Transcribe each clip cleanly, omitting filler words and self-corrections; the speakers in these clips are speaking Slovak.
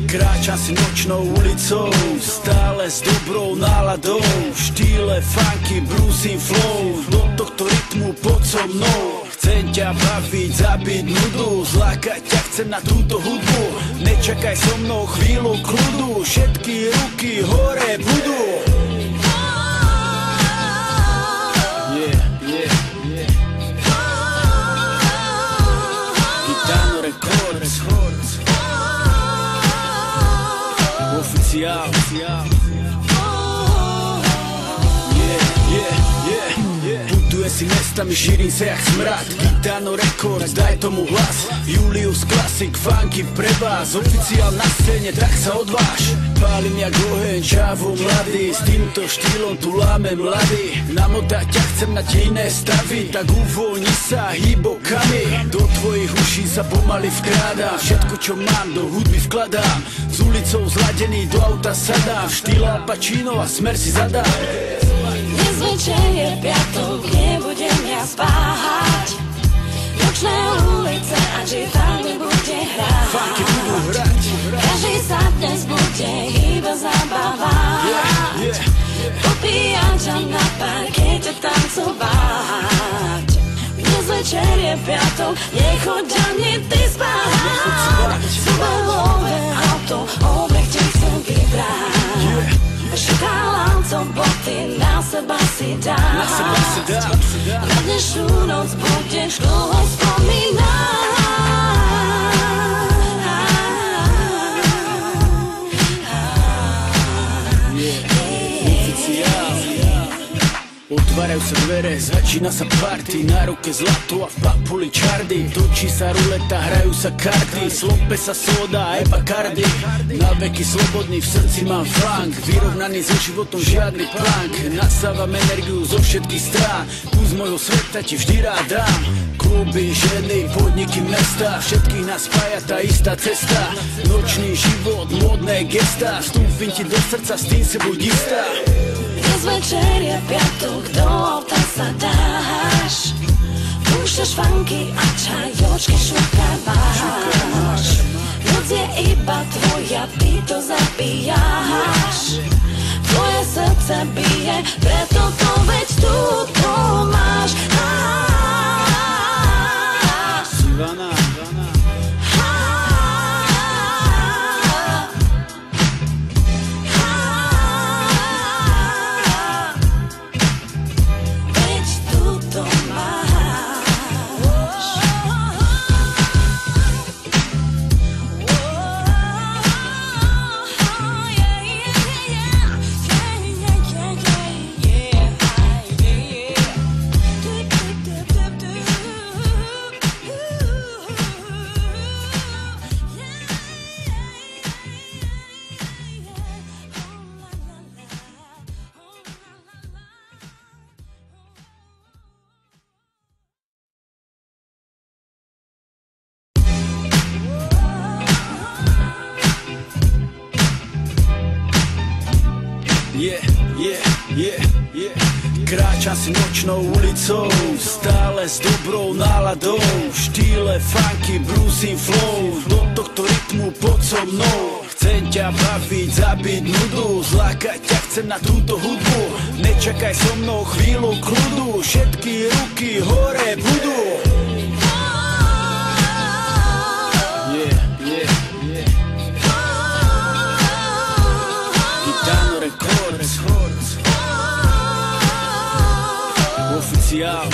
Kráčam si nočnou ulicou, stále s dobrou náladou, v štýle funky, bluesy, flow, do tohto rytmu poď so mnou. Chcem ťa baviť, zabiť nudu, zlákať ťa chcem na túto hudbu. Nečakaj so mnou chvíľu kľudu, všetky ruky hore budú. Gitano Records, oficiál. Putujem si mestami, šírim sa jak smrad. Gitano Records, daj tomu hlas. Julius Classic, funky pre vás. Oficiál na scéne, tak sa odváž. Pálim jak oheň, čavo mladý, s týmto štýlom tu láme mladý. Namotať ťa chcem na tie iné stavy, tak uvoľni sa hýbokami. Do tvojich uší sa pomaly vkrádam, všetko čo mám do hudby vkladám. S ulicou zladený do auta sadám, štýl Al Pacino a smer si zadám. Dnes večer je piatok, nebudem ja spáhať. Nočné ulice a Gitano bude hrať. Funky budú hrať. Každý sa dnes bude iba zabávať. Popíjať a na parkete tancovať. Dnes večer je piatok, nechoď ani ty spáhať. Subarové auto, oblek ti chcem vybrať. Šokálancom boty na seba si dať. Na dnešnú noc budeš dlho spomínať. Otvárajú sa dvere, začína sa party. Na ruke zlato a v papuli čardy. Točí sa ruleta, hrajú sa karty. Slope sa soda a Bacardi. Na veky slobodný, v srdci mám flank. Vyrovnaný so životom, žiadny plank. Nasávam energiu zo všetkých strán. Kus mojho sveta ti vždy rád dám. Kluby, ženy, podniky, mesta, všetkých nás spája tá istá cesta. Nočný život, módne gestá. Vstúpim ti do srdca, s tým si buď istá. Dnes večer je piatok, do auta sa dáš. Púšťaš funky a čajočky šukávaš. Noc je iba tvoja, ty to zabíjaš. Tvoje srdce bije, preto to veď tu máš. Sivana. Kráčam si nočnou ulicou, stále s dobrou náladou, v štýle funky, bluesy, flow, do tohto rytmu poď so mnou. Chcem ťa baviť, zabiť nudu, zlákať ťa chcem na túto hudbu. Nečakaj so mnou chvíľu kľudu, všetky ruky hore budú. Gitano Records, oficiál.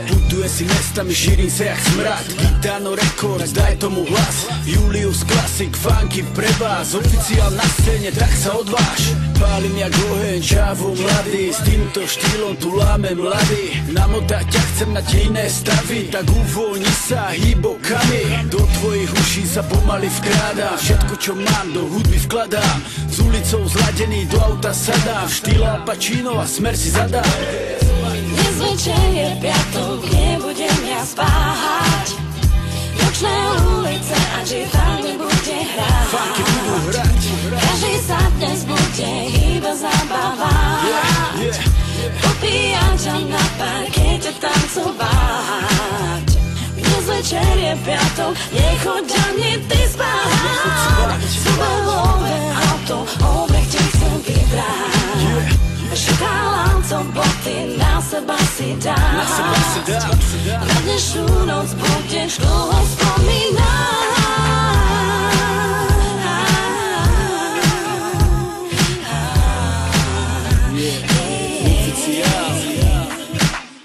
Putujem si mestami, šírim sa jak smrad. Gitano Records, daj tomu hlas. Julius Classic, funky pre vás. Oficiál na scéne, tak sa odváž. Pálim jak oheň, čavo mladý, s týmto štýlom tu láme mladý. Namotať ťa chcem na tie iné stavy, tak uvoľni sa hýbokami. Do tvojich uší sa pomaly vkrádam, všetko čo mám do hudby vkladám. S ulicou zladený do auta sadám, štýl Al Pacino a smer si zadám. Dnes večer je piatok, nebudem ja spáhať. Nočné ulice a Gitano bude hrať. Funky budú hrať. Každý sa dnes bude iba zabávať. Popíjať a na parkete tancovať. piatok, nechoď ani ty spať. Superové auto, obrech ti chcem vybrať. Šokáláncom boty na seba si dáš. Na dnešnú noc budeš dlho spomínať.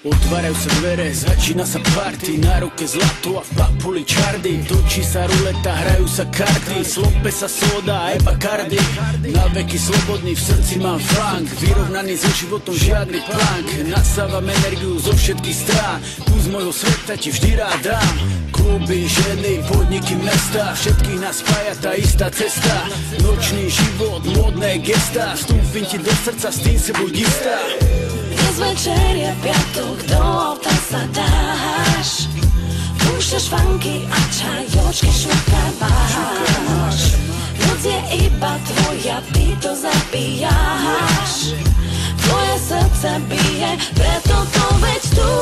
Otvárajú sa dvere, začína sa party. Na ruke zlato a v papuli čardy. Točí sa ruleta, hrajú sa karty. Slope sa soda aj Bacardi. Na veky slobodný, v srdci mám flank. Vyrovnaný so životom, žiadny plank. Nasávam energiu zo všetkých strán. Tu z mojho sveta ti vždy rád dám. Kluby, ženy, podniky, mesta, všetkých nás spája tá istá cesta. Nočný život, módne gestá. Vstúpim ti do srdca, s tým si buď istá. Dnes večer je piatok, do auta sa dáš. Púšťaš funky a čajočky šukávaš. Noc je iba tvoja, ty to zabíjaš. Tvoje srdce bije, preto to veď tu.